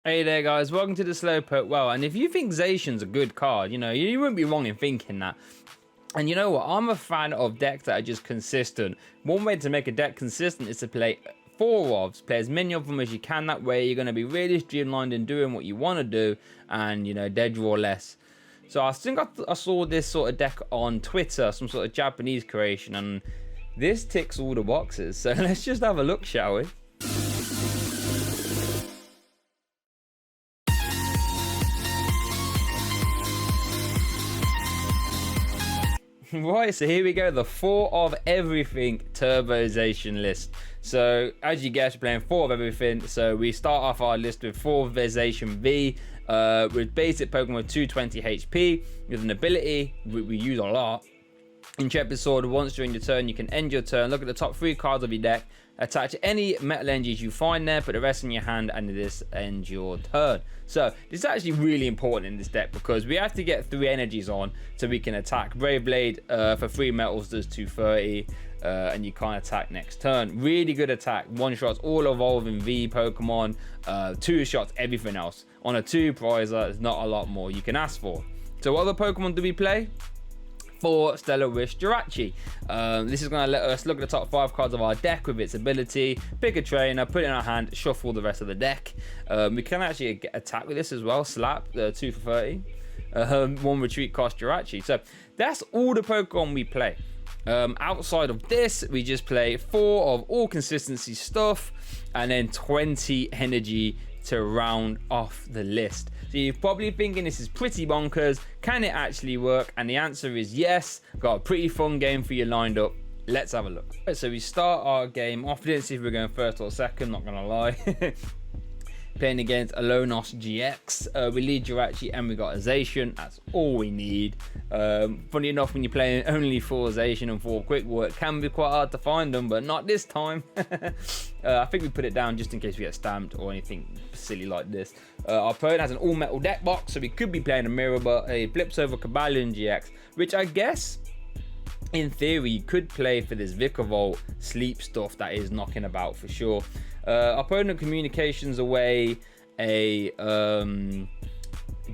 Hey there guys, welcome to the Slowpoke Well, and if you think Zacian's a good card, you wouldn't be wrong in thinking that. And you know what, I'm a fan of decks that are just consistent. One way to make a deck consistent is to play 4 ofs, play as many of them as you can. That way you're going to be really streamlined in doing what you want to do and, dead draw less. So I think I saw this sort of deck on Twitter, some sort of Japanese creation, and this ticks all the boxes. So let's just have a look, shall we? Right, so here we go, the 4 of everything Turbo Zacian list. So as you guess, we're playing 4 of everything. So we start off our list with 4 Zacian V with basic Pokemon with 220 HP with an ability we use a lot. Intrepid Sword. Once during your turn, you can end your turn, look at the top 3 cards of your deck, attach any metal energies you find there, put the rest in your hand, and this ends your turn. So this is actually really important in this deck because we have to get 3 energies on so we can attack. Brave Blade for 3 metals does 230, and you can't attack next turn. Really good attack. 1 shots all evolving V Pokemon, 2 shots everything else. On a 2 prizer, there's not a lot more you can ask for. So what other Pokemon do we play? 4 Stellar Wish Jirachi. This is going to let us look at the top 5 cards of our deck with its ability, pick a trainer, put it in our hand, shuffle the rest of the deck. We can actually attack with this as well, slap, 2 for 30. 1 retreat cost Jirachi. So that's all the Pokemon we play. Outside of this, we just play 4 of all consistency stuff and then 20 energy to round off the list. So you're probably thinking this is pretty bonkers. Can it actually work? And the answer is yes. Got a pretty fun game for you lined up. Let's have a look. So we start our game off. Didn't see if we're going first or second, not gonna lie. Playing against Alonos GX. We lead Jirachi and we got a Zacian. That's all we need. Funny enough, when you're playing only 4 Zacian and 4 Quick War, it can be quite hard to find them, but not this time. I think we put it down just in case we get stamped or anything silly like this. Our opponent has an all metal deck box, so we could be playing a mirror, but he flips over Cobalion GX, which I guess in theory you could play for this Vikavolt sleep stuff that is knocking about for sure. Opponent communications away a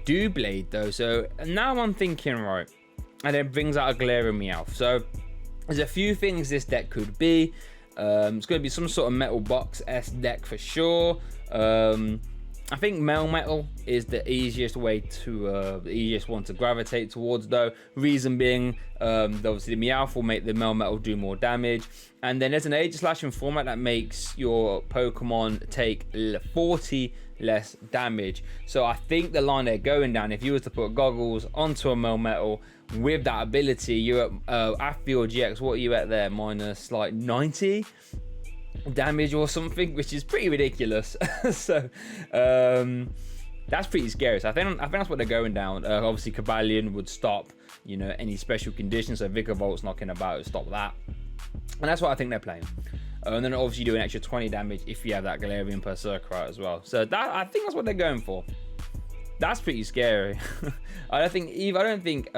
Doublade though, so now I'm thinking, right, and it brings out a Galarian Meowth. So there's a few things this deck could be. It's going to be some sort of Metal Box S deck for sure. I think Metal is the easiest way to the easiest one to gravitate towards though. Reason being, obviously the Meowth will make the Metal do more damage, and then there's an Aegislashing format that makes your Pokemon take 40 less damage. So I think the line they're going down, if you were to put goggles onto a Metal with that ability, you're at after your GX, what are you at there? Minus like 90 damage or something, which is pretty ridiculous. So that's pretty scary. So I think that's what they're going down. Obviously Cobalion would stop any special conditions, so Vikavolt's knocking about to stop that, and that's what I think they're playing. And then obviously you do an extra 20 damage if you have that Galarian Berserker out as well. So that, I think that's what they're going for. That's pretty scary. I don't think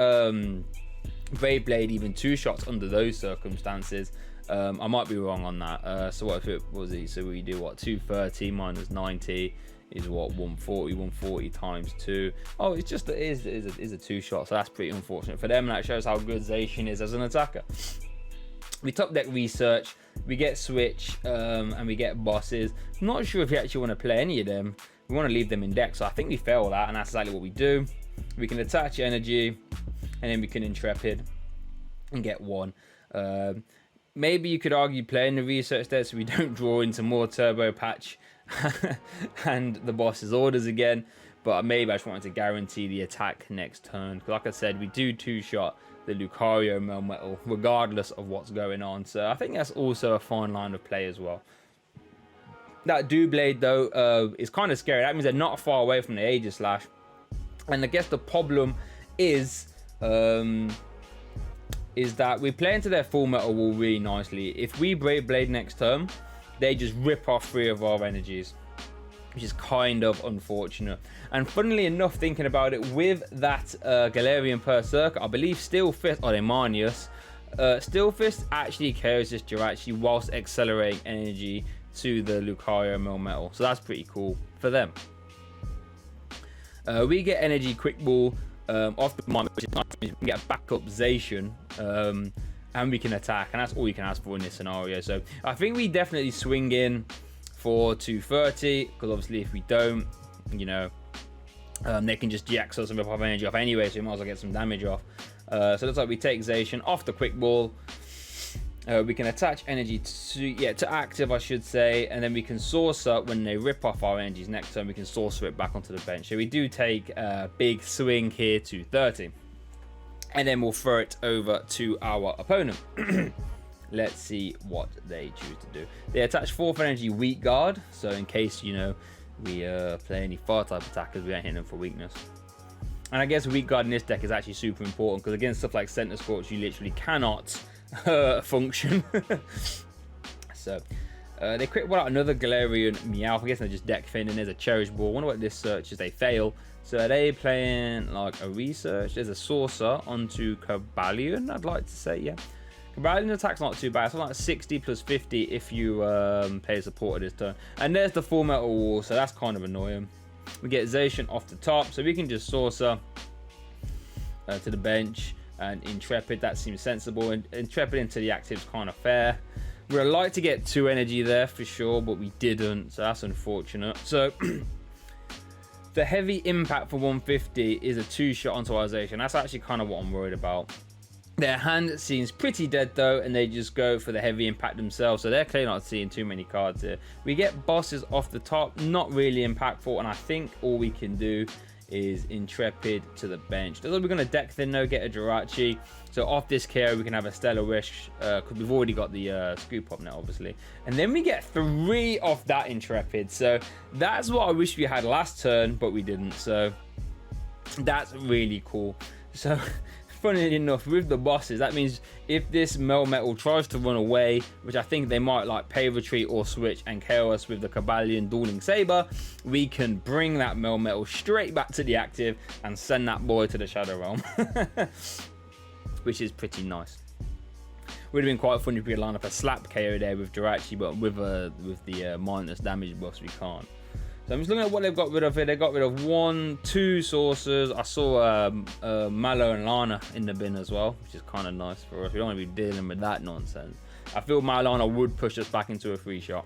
Brave Blade even 2 shots under those circumstances. I might be wrong on that. So what if it was it? So we do what? 230 minus 90 is what? 140. 140 times 2. Oh, it's just it is a 2 shot. So that's pretty unfortunate for them. And that shows how good Zacian is as an attacker. We top deck research. We get Switch and we get bosses. I'm not sure if we actually want to play any of them. We want to leave them in deck. So I think we fail that, and that's exactly what we do. We can attach energy, and then we can Intrepid and get 1. Maybe you could argue playing the research there so we don't draw into more Turbo Patch and the boss's orders again. But maybe I just wanted to guarantee the attack next turn. Because like I said, we do 2-shot the Lucario Melmetal regardless of what's going on. So I think that's also a fine line of play as well. That Doublade though is kind of scary. That means they're not far away from the Aegislash. And I guess the problem is that we play into their full metal wall really nicely. If we Brave Blade next turn, they just rip off 3 of our energies, which is kind of unfortunate. And funnily enough, thinking about it, with that Galarian Berserker, I believe Steel Fist, or Manius, Steel Fist actually carries this Jirachi whilst accelerating energy to the Lucario Melmetal. So that's pretty cool for them. We get energy quick ball off the moment, which is nice. We can get a backup Zacian, and we can attack, and that's all you can ask for in this scenario. So I think we definitely swing in for 230, because obviously if we don't, you know, they can just GX us and rip off energy off anyway, so we might as well get some damage off. So it looks like we take Zacian off the quick ball. We can attach energy to active, I should say, and then we can source up when they rip off our energies next turn. We can source it back onto the bench. So we do take a big swing here to 30, and then we'll throw it over to our opponent. Let's see what they choose to do. They attach 4th energy weak guard, so in case, you know, we play any fire type attackers, we ain't hitting them for weakness. And I guess weak guard in this deck is actually super important, because against stuff like Center Scorch, you literally cannot function. So they quick ball out another Galarian Meowth. I guess they're just deck fin, and there's a Cherish Ball. I wonder what this search is. They fail. So are they playing like a research? There's a Saucer onto Cobalion, I'd like to say, yeah. Cobalion attack's not too bad. It's like 60 plus 50 if you play a supporter this turn. And there's the full metal wall, so that's kind of annoying. We get Zacian off the top, so we can just Saucer to the bench. And Intrepid, that seems sensible. And Intrepid into the active is kind of fair. We'd like to get 2 energy there for sure, but we didn't, so that's unfortunate. So the heavy impact for 150 is a 2-shot onto our Zacian. That's actually kind of what I'm worried about. Their hand seems pretty dead though, and they just go for the heavy impact themselves, so they're clearly not seeing too many cards here. We get bosses off the top, not really impactful, and I think all we can do is Intrepid to the bench. We're going to deck thin though, get a Jirachi. So off this KO we can have a Stellar Wish, because we've already got the Scoop Up Net obviously. And then we get 3 off that Intrepid. So that's what I wish we had last turn, but we didn't. So that's really cool. So funny enough, with the bosses, that means if this Metal tries to run away, which I think they might like pay retreat or switch and KO us with the Cobalion Dueling Saber, we can bring that Metal straight back to the active and send that boy to the Shadow Realm. Which is pretty nice. Would have been quite funny if we could line up a slap KO there with Jirachi, but with the minus damage buffs we can't. So I'm just looking at what they've got rid of here. They got rid of 1, 2 Saucers. I saw Mallow and Lana in the bin as well, which is kind of nice for us. We don't want to be dealing with that nonsense. I feel Malana would push us back into a 3-shot.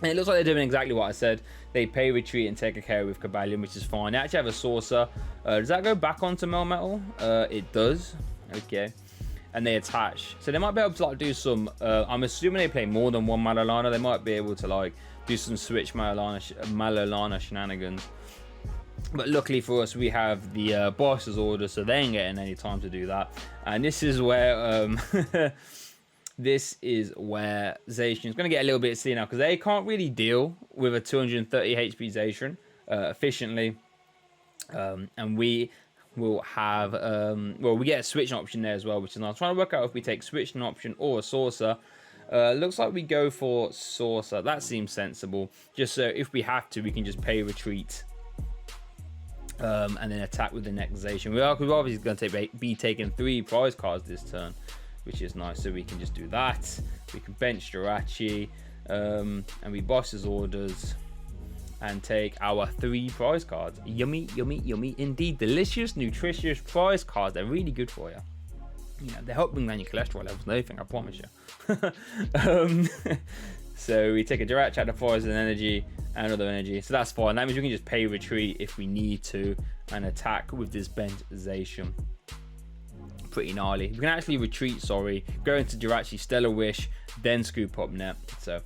And it looks like they're doing exactly what I said. They pay retreat and take a KO with Cobalion, which is fine. They actually have a Saucer. Does that go back onto Metal? It does. Okay. And they attach. So they might be able to like do some, I'm assuming they play more than one Malolana. They might be able to like do some switch Malolana shenanigans. But luckily for us, we have the boss's order, so they ain't getting any time to do that. And this is where this is where Zacian is going to get a little bit silly now, because they can't really deal with a 230 HP Zacian efficiently. And we will have, well, we get a switching option there as well, which is nice. I'm trying to work out if we take switching option or a Saucer. Looks like we go for Saucer. That seems sensible. Just so if we have to, we can just pay retreat and then attack with the next Zacian. We're obviously going to be taking 3 prize cards this turn, which is nice. So we can just do that. We can bench Jirachi, and we boss his orders and take our 3 prize cards. Yummy, yummy, yummy indeed. Delicious, nutritious prize cards. They're really good for you. You know, they help bring down your cholesterol levels and everything, I promise you. So we take a Jirachi out of Poison Energy and another energy. So that's fine. That means we can just pay retreat if we need to and attack with this bent Zacian. Pretty gnarly. We can actually retreat, sorry, go into Jirachi, Stellar Wish, then Scoop Up Net. So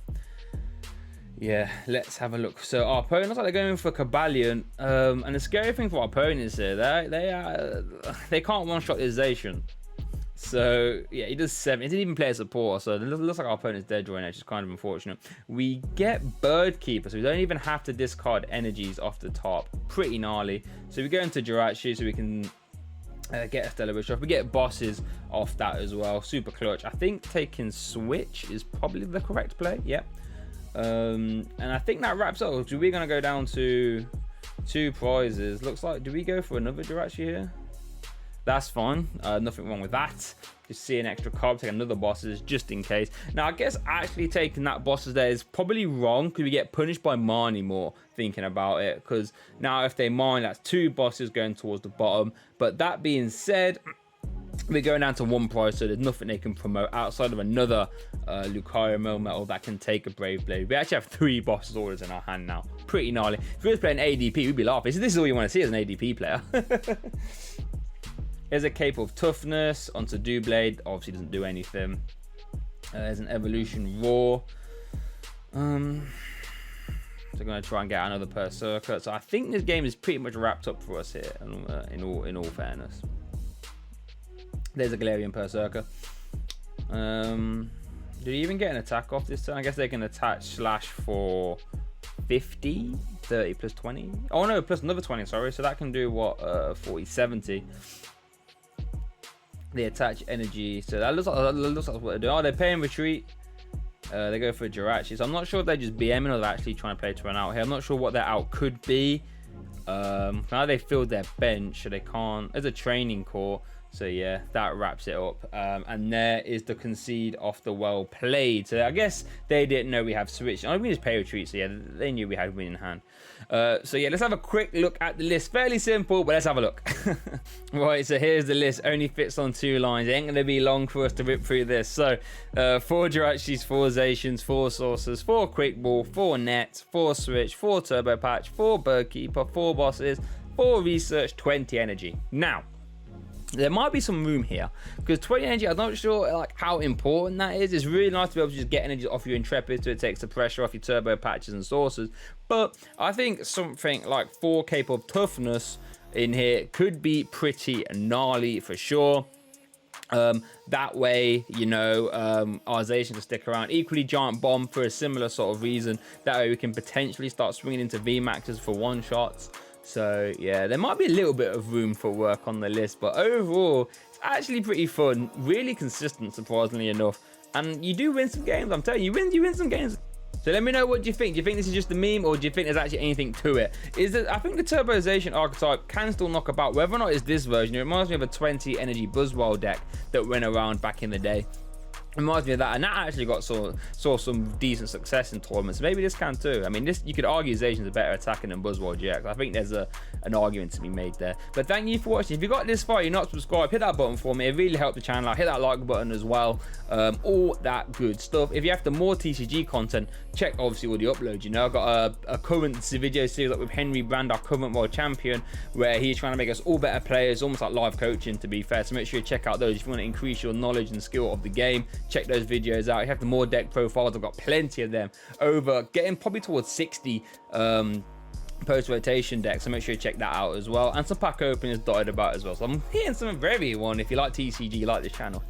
yeah, let's have a look. So our opponent looks like they're going for Cobalion. And the scary thing for our opponents here, they can't one-shot this Zacian. So yeah, he does 7. He didn't even play a supporter, so it looks like our opponent's dead right now, which is kind of unfortunate. We get Bird Keeper, so we don't even have to discard energies off the top. Pretty gnarly. So we go into Jirachi, so we can get a Stellar Wish off. We get bosses off that as well. Super clutch. I think taking Switch is probably the correct play. Yep. And I think that wraps up. So we're going to go down to 2 prizes. Looks like, do we go for another Jirachi here? That's fine. Nothing wrong with that. Just see an extra card, take another bosses just in case. Now, I guess actually taking that bosses there is probably wrong because we get punished by mining more, thinking about it. Because now if they mine, that's 2 bosses going towards the bottom. But that being said, we're going down to 1 price, so there's nothing they can promote outside of another Lucario Metal that can take a Brave Blade. We actually have 3 bosses orders in our hand now. Pretty gnarly. If we were playing ADP, we'd be laughing. So this is all you want to see as an ADP player. Here's a Cape of Toughness onto Doublade. Obviously doesn't do anything. There's an Evolution Raw. So I'm going to try and get another Berserker. So I think this game is pretty much wrapped up for us here, in all fairness. There's a Galarian Berserker. Did he even get an attack off this turn? I guess they can attach Slash for 50, 30 plus 20. Oh no, plus another 20, sorry. So that can do what, 40, 70. They attach energy, so that looks like what they do. Oh, they're paying retreat. They go for a Jirachi. So I'm not sure if they're just BMing or they're actually trying to play to run out here. I'm not sure what their out could be. Now they filled their bench, so they can't. There's a training core. So yeah, that wraps it up. And there is the concede off the well played. So I guess they didn't know we have Switch. I mean, we just pay retreat, so yeah, they knew we had win in hand. So yeah, let's have a quick look at the list. Fairly simple, but let's have a look. Right, so here's the list. Only fits on 2 lines. It ain't gonna be long for us to rip through this. So 4 Jirachis, 4 Zacians, 4 Saucers, 4 Quick Ball, 4 Nets, 4 Switch, 4 Turbo Patch, 4 Bird Keeper, 4 Bosses, 4 Research, 20 Energy. Now, there might be some room here because 20 energy, I'm not sure like how important that is. It's really nice to be able to just get energy off your Intrepid, so it takes the pressure off your Turbo Patches and Saucers. But I think something like 4 Cape of Toughness in here could be pretty gnarly for sure. That way, you know, our Zacian to stick around. Equally, Giant Bomb for a similar sort of reason. That way we can potentially start swinging into VMAXs for one-shots. So yeah, there might be a little bit of room for work on the list, but overall, it's actually pretty fun, really consistent, surprisingly enough. And you do win some games, I'm telling you, you win some games. So let me know, what do you think? Do you think this is just a meme, or do you think there's actually anything to it? I think the Turbo Zacian archetype can still knock about, whether or not it's this version. It reminds me of a 20 energy Buzzwell deck that went around back in the day. Reminds me of that, and that actually saw some decent success in tournaments. Maybe this can too. I mean, this, you could argue Zacian's a better attacker than Buzzwell GX. I think there's an argument to be made there. But thank you for watching. If you got this far, you're not subscribed, hit that button for me. It really helped the channel out. Hit that like button as well. All that good stuff. If you have more TCG content, check obviously all the uploads. You know, I've got a current video series up with Henry Brand, our current world champion, where he's trying to make us all better players, almost like live coaching, to be fair. So make sure you check out those if you want to increase your knowledge and skill of the game. Check those videos out. You have the more deck profiles, I've got plenty of them, over getting probably towards 60 post-rotation decks, so make sure you check that out as well. And some pack openings dotted about as well, so I'm hitting some for everyone. If you like TCG, you like this channel.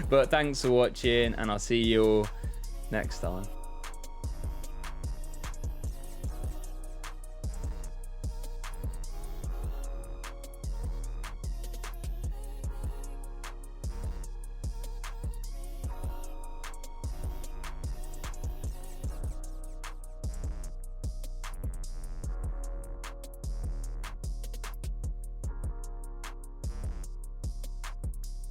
But thanks for watching, and I'll see you all next time.